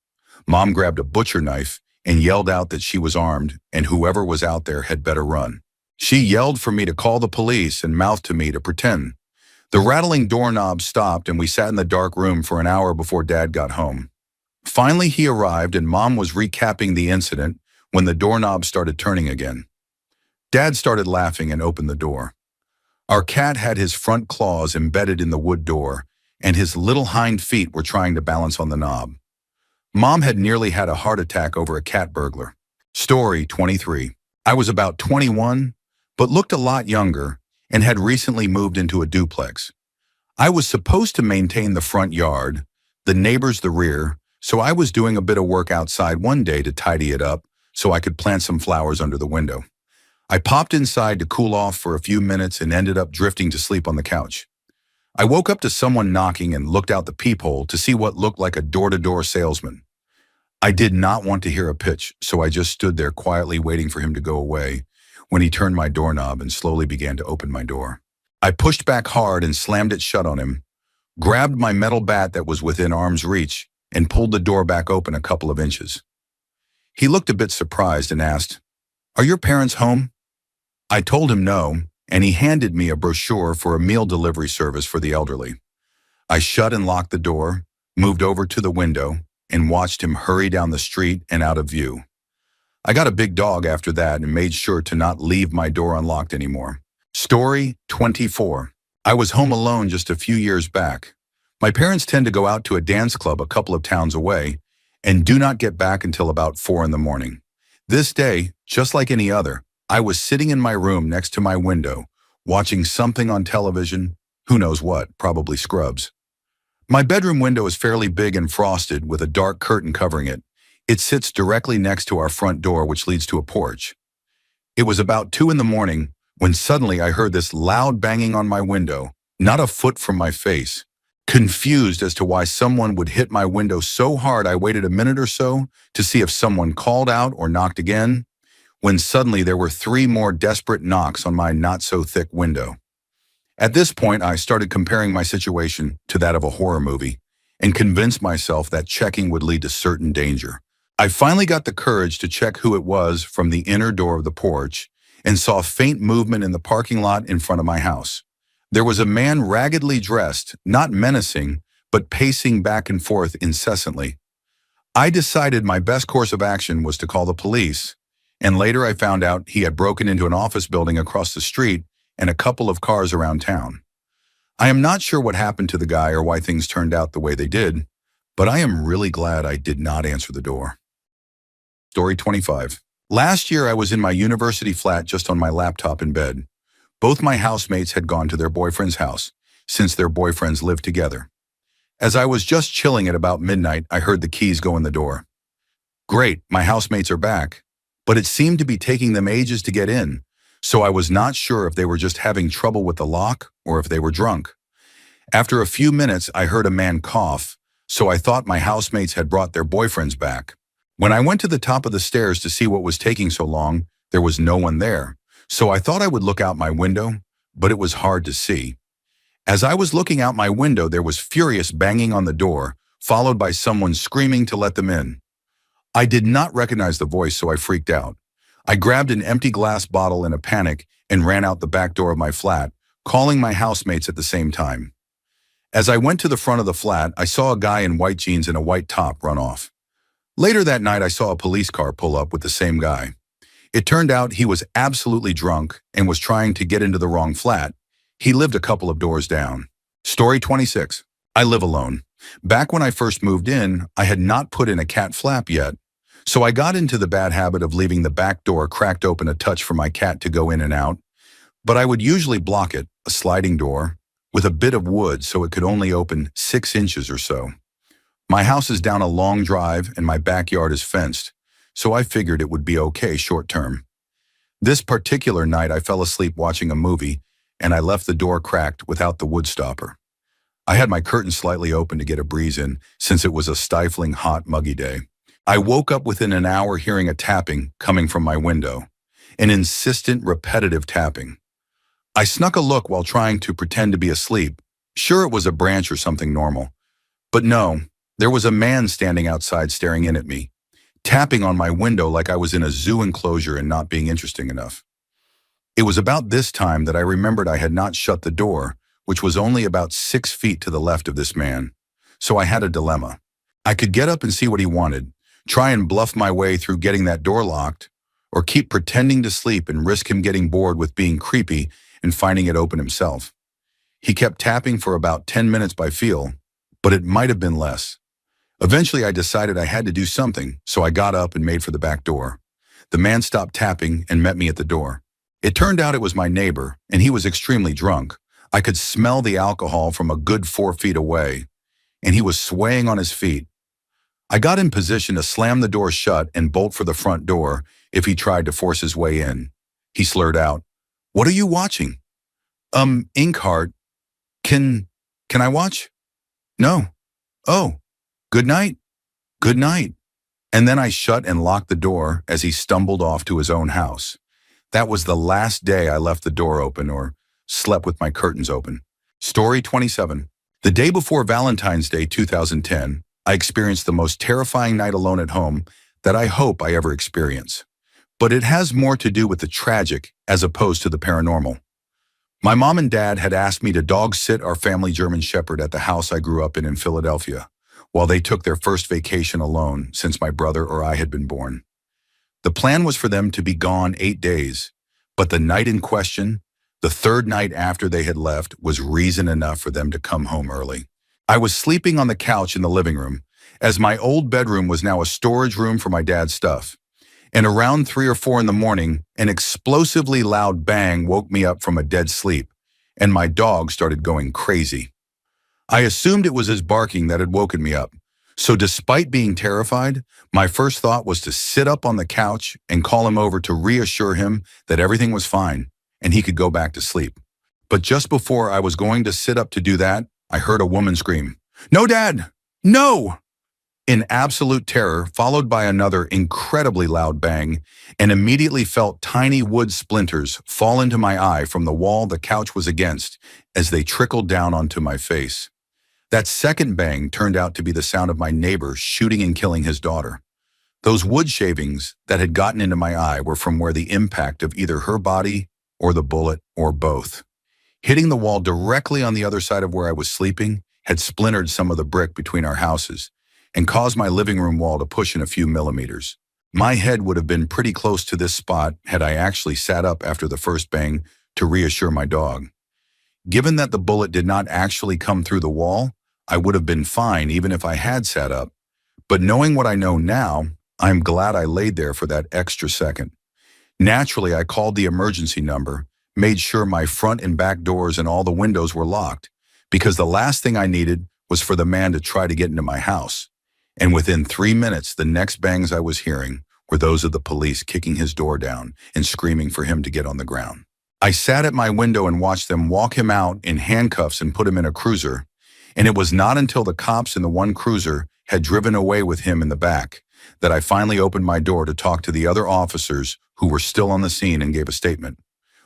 Mom grabbed a butcher knife and yelled out that she was armed and whoever was out there had better run. She yelled for me to call the police and mouthed to me to pretend. The rattling doorknob stopped and we sat in the dark room for an hour before Dad got home. Finally, he arrived and Mom was recapping the incident when the doorknob started turning again. Dad started laughing and opened the door. Our cat had his front claws embedded in the wood door, and his little hind feet were trying to balance on the knob. Mom had nearly had a heart attack over a cat burglar. Story 23. I was about 21, but looked a lot younger, and had recently moved into a duplex. I was supposed to maintain the front yard, the neighbors the rear, so I was doing a bit of work outside one day to tidy it up so I could plant some flowers under the window. I popped inside to cool off for a few minutes and ended up drifting to sleep on the couch. I woke up to someone knocking and looked out the peephole to see what looked like a door-to-door salesman. I did not want to hear a pitch, so I just stood there quietly waiting for him to go away when he turned my doorknob and slowly began to open my door. I pushed back hard and slammed it shut on him, grabbed my metal bat that was within arm's reach, and pulled the door back open a couple of inches. He looked a bit surprised and asked, "Are your parents home?" I told him no, and he handed me a brochure for a meal delivery service for the elderly. I shut and locked the door, moved over to the window, and watched him hurry down the street and out of view. I got a big dog after that and made sure to not leave my door unlocked anymore. Story 24. I was home alone just a few years back. My parents tend to go out to a dance club a couple of towns away and do not get back until about 4 in the morning. This day, just like any other, I was sitting in my room next to my window, watching something on television, who knows what, probably Scrubs. My bedroom window is fairly big and frosted with a dark curtain covering it. It sits directly next to our front door, which leads to a porch. It was about 2 in the morning when suddenly I heard this loud banging on my window, not a foot from my face. Confused as to why someone would hit my window so hard, I waited a minute or so to see if someone called out or knocked again, when suddenly there were 3 more desperate knocks on my not-so-thick window. At this point, I started comparing my situation to that of a horror movie and convinced myself that checking would lead to certain danger. I finally got the courage to check who it was from the inner door of the porch and saw faint movement in the parking lot in front of my house. There was a man raggedly dressed, not menacing, but pacing back and forth incessantly. I decided my best course of action was to call the police, and later I found out he had broken into an office building across the street and a couple of cars around town. I am not sure what happened to the guy or why things turned out the way they did, but I am really glad I did not answer the door. Story 25. Last year I was in my university flat just on my laptop in bed. Both my housemates had gone to their boyfriend's house, since their boyfriends lived together. As I was just chilling at about midnight, I heard the keys go in the door. Great, my housemates are back, but it seemed to be taking them ages to get in, so I was not sure if they were just having trouble with the lock or if they were drunk. After a few minutes, I heard a man cough, so I thought my housemates had brought their boyfriends back. When I went to the top of the stairs to see what was taking so long, there was no one there, so I thought I would look out my window, but it was hard to see. As I was looking out my window, there was furious banging on the door, followed by someone screaming to let them in. I did not recognize the voice, so I freaked out. I grabbed an empty glass bottle in a panic and ran out the back door of my flat, calling my housemates at the same time. As I went to the front of the flat, I saw a guy in white jeans and a white top run off. Later that night, I saw a police car pull up with the same guy. It turned out he was absolutely drunk and was trying to get into the wrong flat. He lived a couple of doors down. Story 26. I live alone. Back when I first moved in, I had not put in a cat flap yet, so I got into the bad habit of leaving the back door cracked open a touch for my cat to go in and out, but I would usually block it, a sliding door, with a bit of wood so it could only open 6 inches or so. My house is down a long drive and my backyard is fenced, so I figured it would be okay short term. This particular night I fell asleep watching a movie and I left the door cracked without the wood stopper. I had my curtains slightly open to get a breeze in since it was a stifling hot, muggy day. I woke up within an hour hearing a tapping coming from my window, an insistent, repetitive tapping. I snuck a look while trying to pretend to be asleep. Sure, it was a branch or something normal. But no, there was a man standing outside staring in at me, tapping on my window like I was in a zoo enclosure and not being interesting enough. It was about this time that I remembered I had not shut the door, which was only about 6 feet to the left of this man. So I had a dilemma. I could get up and see what he wanted, try and bluff my way through getting that door locked, or keep pretending to sleep and risk him getting bored with being creepy and finding it open himself. He kept tapping for about 10 minutes by feel, but it might have been less. Eventually, I decided I had to do something, so I got up and made for the back door. The man stopped tapping and met me at the door. It turned out it was my neighbor, and he was extremely drunk. I could smell the alcohol from a good 4 feet away, and he was swaying on his feet. I got in position to slam the door shut and bolt for the front door if he tried to force his way in. He slurred out, "What are you watching?" Inkheart. Can I watch?" "No." "Oh, good night." "Good night." And then I shut and locked the door as he stumbled off to his own house. That was the last day I left the door open or slept with my curtains open. Story 27. The day before Valentine's Day 2010, I experienced the most terrifying night alone at home that I hope I ever experience. But it has more to do with the tragic as opposed to the paranormal. My mom and dad had asked me to dog sit our family German Shepherd at the house I grew up in Philadelphia, while they took their first vacation alone since my brother or I had been born. The plan was for them to be gone 8 days, but the night in question, the third night after they had left, was reason enough for them to come home early. I was sleeping on the couch in the living room, as my old bedroom was now a storage room for my dad's stuff. And around 3 or 4 in the morning, an explosively loud bang woke me up from a dead sleep, and my dog started going crazy. I assumed it was his barking that had woken me up. So despite being terrified, my first thought was to sit up on the couch and call him over to reassure him that everything was fine and he could go back to sleep. But just before I was going to sit up to do that, I heard a woman scream, "No, Dad! No!" in absolute terror, followed by another incredibly loud bang, and immediately felt tiny wood splinters fall into my eye from the wall the couch was against as they trickled down onto my face. That second bang turned out to be the sound of my neighbor shooting and killing his daughter. Those wood shavings that had gotten into my eye were from where the impact of either her body or the bullet or both, hitting the wall directly on the other side of where I was sleeping, had splintered some of the brick between our houses and caused my living room wall to push in a few millimeters. My head would have been pretty close to this spot had I actually sat up after the first bang to reassure my dog. Given that the bullet did not actually come through the wall, I would have been fine even if I had sat up. But knowing what I know now, I'm glad I laid there for that extra second. Naturally, I called the emergency number, made sure my front and back doors and all the windows were locked, because the last thing I needed was for the man to try to get into my house. And within 3 minutes, the next bangs I was hearing were those of the police kicking his door down and screaming for him to get on the ground. I sat at my window and watched them walk him out in handcuffs and put him in a cruiser, and it was not until the cops in the one cruiser had driven away with him in the back that I finally opened my door to talk to the other officers who were still on the scene and gave a statement.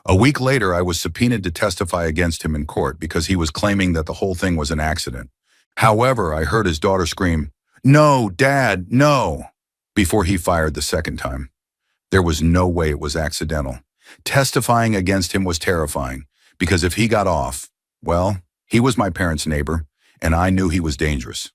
A week later, I was subpoenaed to testify against him in court because he was claiming that the whole thing was an accident. However, I heard his daughter scream, "No, Dad, no," before he fired the second time. There was no way it was accidental. Testifying against him was terrifying because if he got off, well, he was my parents' neighbor, and I knew he was dangerous.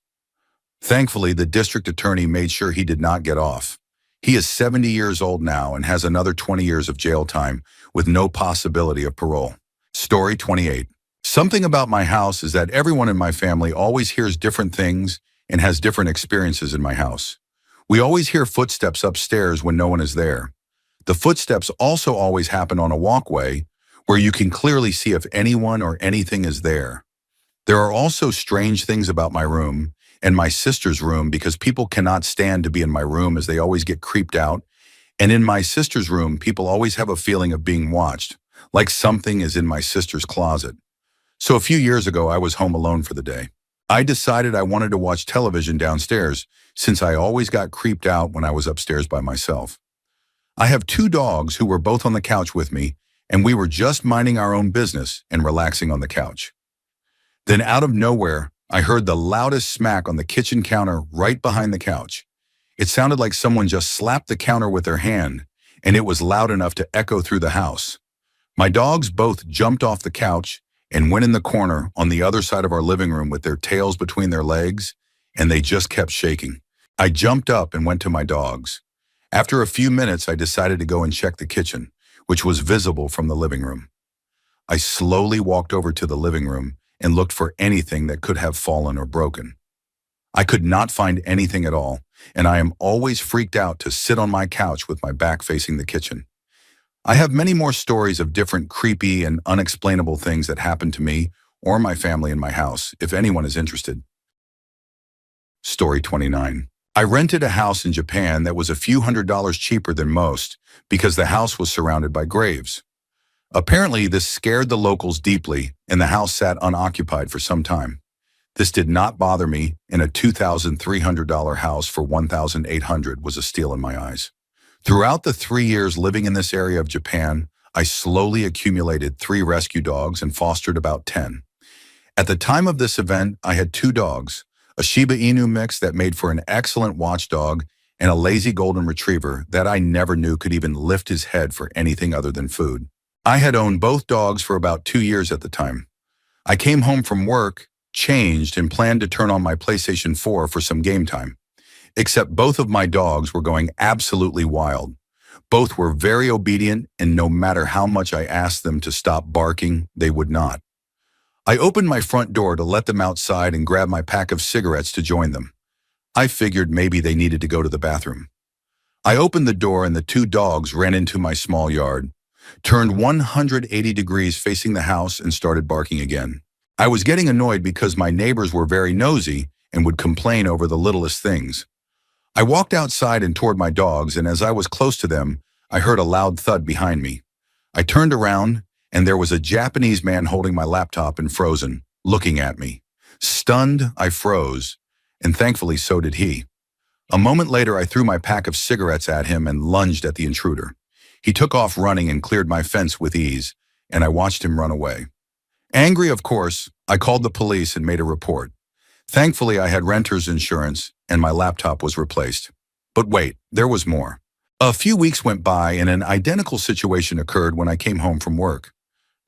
Thankfully, the district attorney made sure he did not get off. He is 70 years old now and has another 20 years of jail time with no possibility of parole. Story 28. Something about my house is that everyone in my family always hears different things and has different experiences in my house. We always hear footsteps upstairs when no one is there. The footsteps also always happen on a walkway where you can clearly see if anyone or anything is there. There are also strange things about my room and my sister's room because people cannot stand to be in my room as they always get creeped out. And in my sister's room, people always have a feeling of being watched, like something is in my sister's closet. So a few years ago, I was home alone for the day. I decided I wanted to watch television downstairs since I always got creeped out when I was upstairs by myself. I have two dogs who were both on the couch with me, and we were just minding our own business and relaxing on the couch. Then out of nowhere, I heard the loudest smack on the kitchen counter right behind the couch. It sounded like someone just slapped the counter with their hand, and it was loud enough to echo through the house. My dogs both jumped off the couch and went in the corner on the other side of our living room with their tails between their legs, and they just kept shaking. I jumped up and went to my dogs. After a few minutes, I decided to go and check the kitchen, which was visible from the living room. I slowly walked over to the living room and looked for anything that could have fallen or broken. I could not find anything at all, and I am always freaked out to sit on my couch with my back facing the kitchen. I have many more stories of different creepy and unexplainable things that happened to me or my family in my house, if anyone is interested. Story 29. I rented a house in Japan that was a few $100s cheaper than most because the house was surrounded by graves. Apparently, this scared the locals deeply, and the house sat unoccupied for some time. This did not bother me, and a $2,300 house for $1,800 was a steal in my eyes. Throughout the 3 years living in this area of Japan, I slowly accumulated 3 rescue dogs and fostered about 10. At the time of this event, I had 2 dogs, a Shiba Inu mix that made for an excellent watchdog, and a lazy golden retriever that I never knew could even lift his head for anything other than food. I had owned both dogs for about 2 years at the time. I came home from work, changed, and planned to turn on my PlayStation 4 for some game time. Except both of my dogs were going absolutely wild. Both were very obedient, and no matter how much I asked them to stop barking, they would not. I opened my front door to let them outside and grab my pack of cigarettes to join them. I figured maybe they needed to go to the bathroom. I opened the door and the 2 dogs ran into my small yard, turned 180 degrees facing the house, and started barking again. I was getting annoyed because my neighbors were very nosy and would complain over the littlest things. I walked outside and toward my dogs, and as I was close to them, I heard a loud thud behind me. I turned around, and there was a Japanese man holding my laptop and frozen, looking at me. Stunned, I froze, and thankfully so did he. A moment later, I threw my pack of cigarettes at him and lunged at the intruder. He took off running and cleared my fence with ease, and I watched him run away. Angry, of course, I called the police and made a report. Thankfully, I had renter's insurance, and my laptop was replaced. But wait, there was more. A few weeks went by, and an identical situation occurred when I came home from work.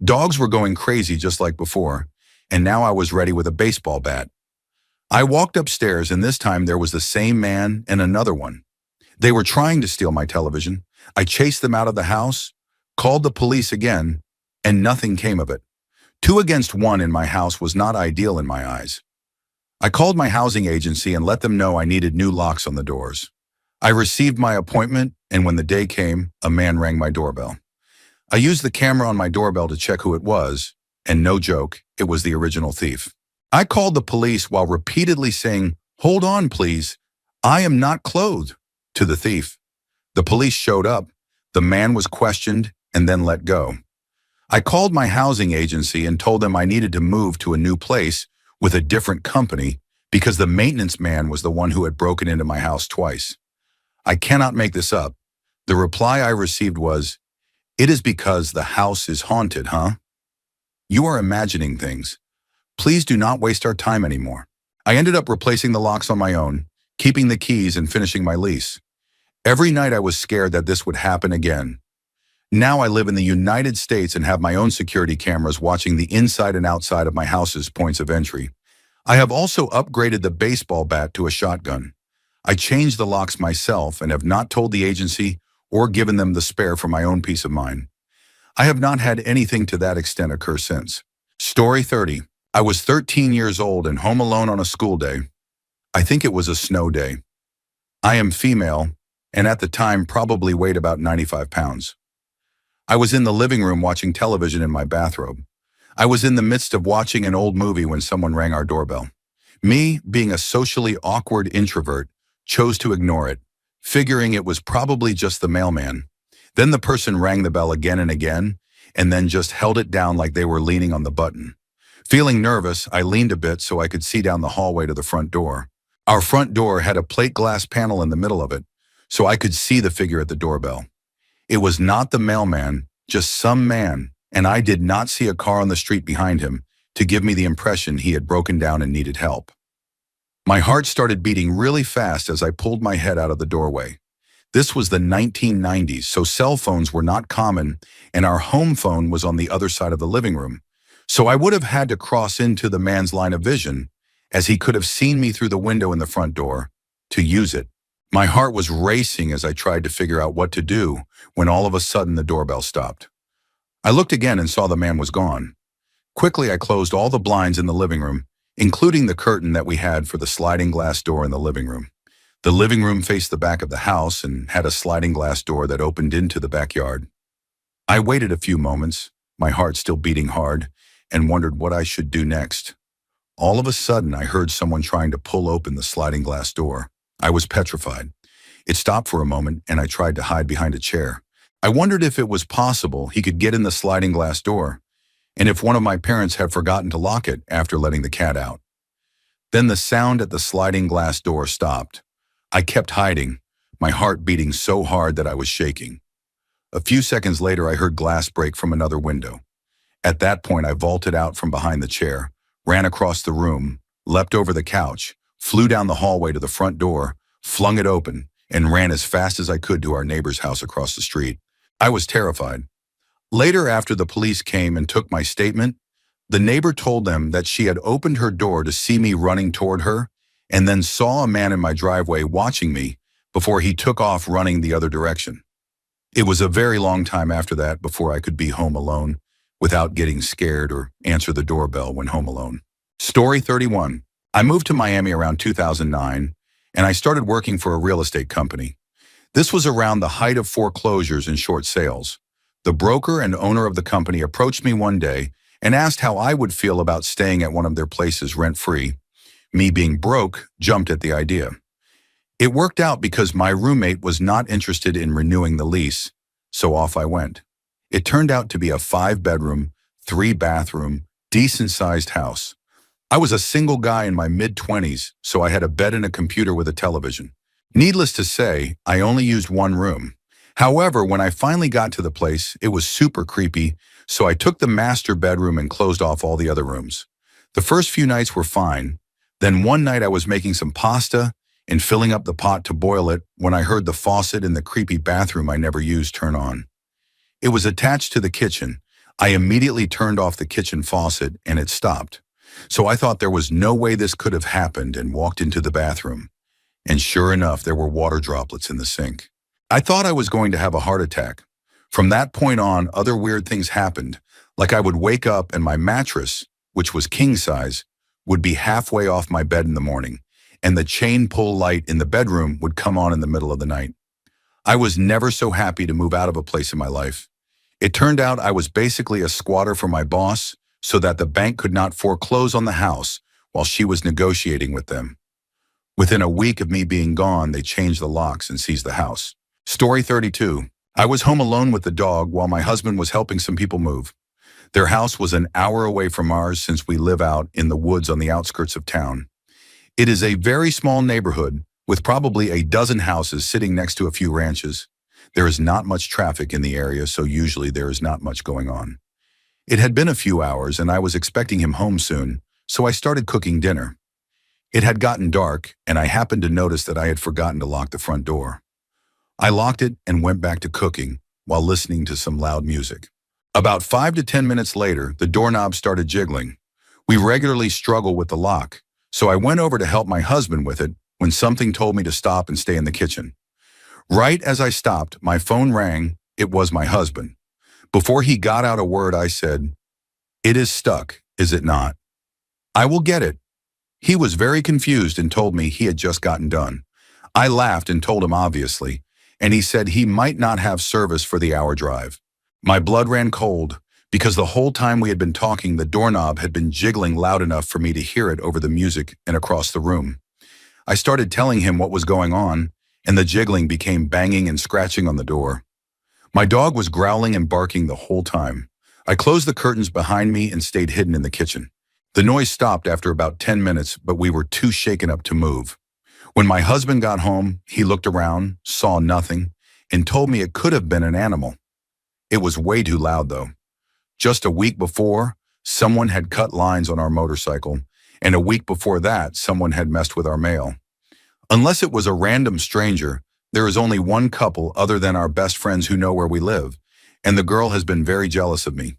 Dogs were going crazy just like before, and now I was ready with a baseball bat. I walked upstairs, and this time there was the same man and another one. They were trying to steal my television. I chased them out of the house, called the police again, and nothing came of it. 2 against 1 in my house was not ideal in my eyes. I called my housing agency and let them know I needed new locks on the doors. I received my appointment, and when the day came, a man rang my doorbell. I used the camera on my doorbell to check who it was, and no joke, it was the original thief. I called the police while repeatedly saying, "Hold on, please. I am not clothed," to the thief. The police showed up, the man was questioned, and then let go. I called my housing agency and told them I needed to move to a new place with a different company because the maintenance man was the one who had broken into my house twice. I cannot make this up. The reply I received was, "It is because the house is haunted, huh? You are imagining things. Please do not waste our time anymore." I ended up replacing the locks on my own, keeping the keys, and finishing my lease. Every night I was scared that this would happen again. Now I live in the United States and have my own security cameras watching the inside and outside of my house's points of entry. I have also upgraded the baseball bat to a shotgun. I changed the locks myself and have not told the agency or given them the spare for my own peace of mind. I have not had anything to that extent occur since. Story 30. I was 13 years old and home alone on a school day. I think it was a snow day. I am female, and at the time probably weighed about 95 pounds. I was in the living room watching television in my bathrobe. I was in the midst of watching an old movie when someone rang our doorbell. Me, being a socially awkward introvert, chose to ignore it, figuring it was probably just the mailman. Then the person rang the bell again and again, and then just held it down like they were leaning on the button. Feeling nervous, I leaned a bit so I could see down the hallway to the front door. Our front door had a plate glass panel in the middle of it, so I could see the figure at the doorbell. It was not the mailman, just some man, and I did not see a car on the street behind him to give me the impression he had broken down and needed help. My heart started beating really fast as I pulled my head out of the doorway. This was the 1990s, so cell phones were not common, and our home phone was on the other side of the living room. So I would have had to cross into the man's line of vision, as he could have seen me through the window in the front door, to use it. My heart was racing as I tried to figure out what to do when all of a sudden the doorbell stopped. I looked again and saw the man was gone. Quickly, I closed all the blinds in the living room, including the curtain that we had for the sliding glass door in the living room. The living room faced the back of the house and had a sliding glass door that opened into the backyard. I waited a few moments, my heart still beating hard, and wondered what I should do next. All of a sudden, I heard someone trying to pull open the sliding glass door. I was petrified. It stopped for a moment, and I tried to hide behind a chair. I wondered if it was possible he could get in the sliding glass door, and if one of my parents had forgotten to lock it after letting the cat out. Then the sound at the sliding glass door stopped. I kept hiding, my heart beating so hard that I was shaking. A few seconds later, I heard glass break from another window. At that point, I vaulted out from behind the chair, ran across the room, leapt over the couch, flew down the hallway to the front door, flung it open, and ran as fast as I could to our neighbor's house across the street. I was terrified. Later, after the police came and took my statement, the neighbor told them that she had opened her door to see me running toward her and then saw a man in my driveway watching me before he took off running the other direction. It was a very long time after that before I could be home alone without getting scared or answer the doorbell when home alone. Story 31. I moved to Miami around 2009, and I started working for a real estate company. This was around the height of foreclosures and short sales. The broker and owner of the company approached me one day and asked how I would feel about staying at one of their places rent-free. Me being broke jumped at the idea. It worked out because my roommate was not interested in renewing the lease, so off I went. It turned out to be a 5-bedroom, 3-bathroom, decent-sized house. I was a single guy in my mid-20s, so I had a bed and a computer with a television. Needless to say, I only used one room. However, when I finally got to the place, it was super creepy, so I took the master bedroom and closed off all the other rooms. The first few nights were fine. Then one night I was making some pasta and filling up the pot to boil it when I heard the faucet in the creepy bathroom I never used turn on. It was attached to the kitchen. I immediately turned off the kitchen faucet and it stopped. So I thought there was no way this could have happened and walked into the bathroom. And sure enough, there were water droplets in the sink. I thought I was going to have a heart attack. From that point on, other weird things happened, like I would wake up and my mattress, which was king size, would be halfway off my bed in the morning, and the chain pull light in the bedroom would come on in the middle of the night. I was never so happy to move out of a place in my life. It turned out I was basically a squatter for my boss, so that the bank could not foreclose on the house while she was negotiating with them. Within a week of me being gone, they changed the locks and seized the house. Story 32. I was home alone with the dog while my husband was helping some people move. Their house was an hour away from ours since we live out in the woods on the outskirts of town. It is a very small neighborhood with probably a dozen houses sitting next to a few ranches. There is not much traffic in the area, so usually there is not much going on. It had been a few hours and I was expecting him home soon, so I started cooking dinner. It had gotten dark and I happened to notice that I had forgotten to lock the front door. I locked it and went back to cooking while listening to some loud music. About 5 to 10 minutes later, the doorknob started jiggling. We regularly struggle with the lock, so I went over to help my husband with it when something told me to stop and stay in the kitchen. Right as I stopped, my phone rang. It was my husband. Before he got out a word, I said, "It is stuck, is it not? I will get it." He was very confused and told me he had just gotten done. I laughed and told him obviously, and he said he might not have service for the hour drive. My blood ran cold because the whole time we had been talking, the doorknob had been jiggling loud enough for me to hear it over the music and across the room. I started telling him what was going on, and the jiggling became banging and scratching on the door. My dog was growling and barking the whole time. I closed the curtains behind me and stayed hidden in the kitchen. The noise stopped after about 10 minutes, but we were too shaken up to move. When my husband got home, he looked around, saw nothing, and told me it could have been an animal. It was way too loud, though. Just a week before, someone had cut lines on our motorcycle, and a week before that, someone had messed with our mail. Unless it was a random stranger, there is only one couple other than our best friends who know where we live, and the girl has been very jealous of me.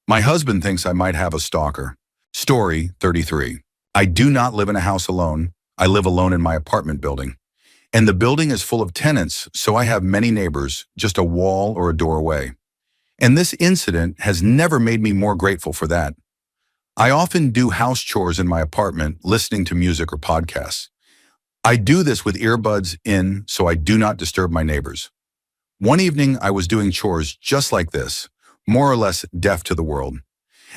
My husband thinks I might have a stalker. Story 33. I do not live in a house alone. I live alone in my apartment building. And the building is full of tenants, so I have many neighbors, just a wall or a door away. And this incident has never made me more grateful for that. I often do house chores in my apartment, listening to music or podcasts. I do this with earbuds in so I do not disturb my neighbors. One evening, I was doing chores just like this, more or less deaf to the world.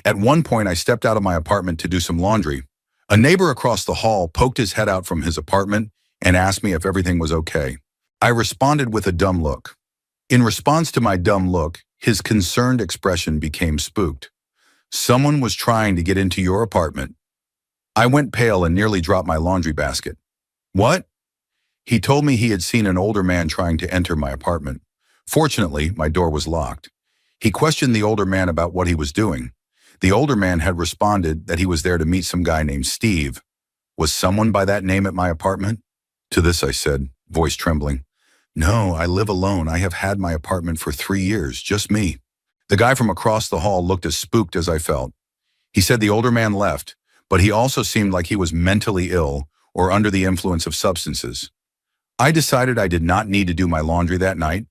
At one point, I stepped out of my apartment to do some laundry. A neighbor across the hall poked his head out from his apartment and asked me if everything was okay. I responded with a dumb look. In response to my dumb look, his concerned expression became spooked. Someone was trying to get into your apartment. I went pale and nearly dropped my laundry basket. What? He told me he had seen an older man trying to enter my apartment. Fortunately, my door was locked. He questioned the older man about what he was doing. The older man had responded that he was there to meet some guy named Steve. Was someone by that name at my apartment? To this I said, voice trembling, "No, I live alone. I have had my apartment for 3 years, just me." The guy from across the hall looked as spooked as I felt. He said the older man left, but he also seemed like he was mentally ill or under the influence of substances. I decided I did not need to do my laundry that night,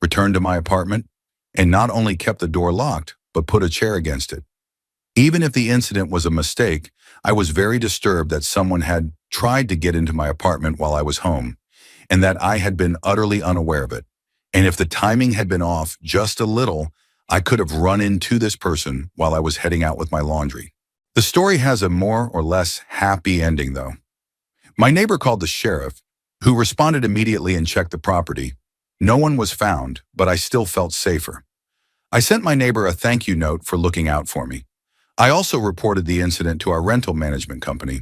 returned to my apartment, and not only kept the door locked, but put a chair against it. Even if the incident was a mistake, I was very disturbed that someone had tried to get into my apartment while I was home, and that I had been utterly unaware of it. And if the timing had been off just a little, I could have run into this person while I was heading out with my laundry. The story has a more or less happy ending, though. My neighbor called the sheriff, who responded immediately and checked the property. No one was found, but I still felt safer. I sent my neighbor a thank you note for looking out for me. I also reported the incident to our rental management company.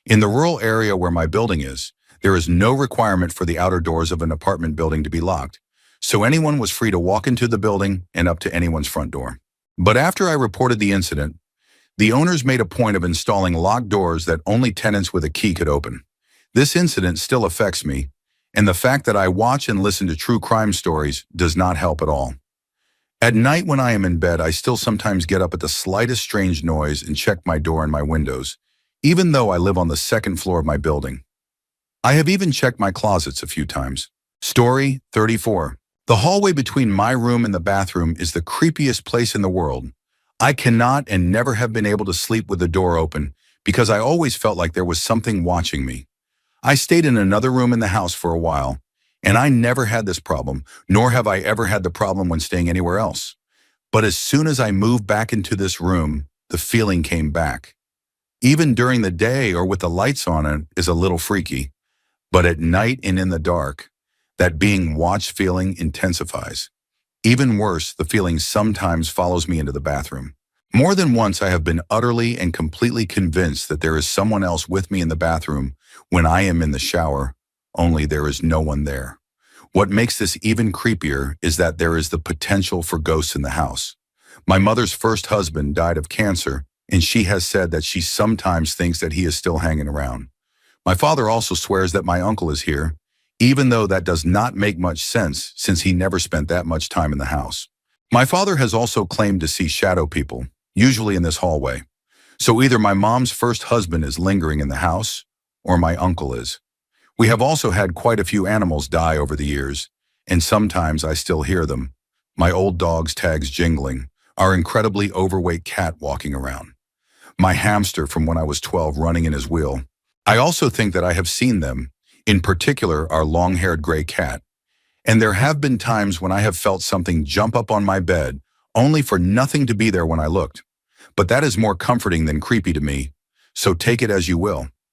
In the rural area where my building is, there is no requirement for the outer doors of an apartment building to be locked, so anyone was free to walk into the building and up to anyone's front door. But after I reported the incident, the owners made a point of installing locked doors that only tenants with a key could open. This incident still affects me, and the fact that I watch and listen to true crime stories does not help at all. At night when I am in bed, I still sometimes get up at the slightest strange noise and check my door and my windows, even though I live on the second floor of my building. I have even checked my closets a few times. Story 34. The hallway between my room and the bathroom is the creepiest place in the world. I cannot and never have been able to sleep with the door open because I always felt like there was something watching me. I stayed in another room in the house for a while, and I never had this problem, nor have I ever had the problem when staying anywhere else. But as soon as I moved back into this room, the feeling came back. Even during the day or with the lights on it is a little freaky, but at night and in the dark, that being watched feeling intensifies. Even worse, the feeling sometimes follows me into the bathroom. More than once, I have been utterly and completely convinced that there is someone else with me in the bathroom when I am in the shower, only there is no one there. What makes this even creepier is that there is the potential for ghosts in the house. My mother's first husband died of cancer, and she has said that she sometimes thinks that he is still hanging around. My father also swears that my uncle is here, even though that does not make much sense since he never spent that much time in the house. My father has also claimed to see shadow people, usually in this hallway. So either my mom's first husband is lingering in the house, or my uncle is. We have also had quite a few animals die over the years, and sometimes I still hear them. My old dog's tags jingling, our incredibly overweight cat walking around, my hamster from when I was 12 running in his wheel. I also think that I have seen them, in particular our long-haired gray cat. And there have been times when I have felt something jump up on my bed, only for nothing to be there when I looked. But that is more comforting than creepy to me, so take it as you will.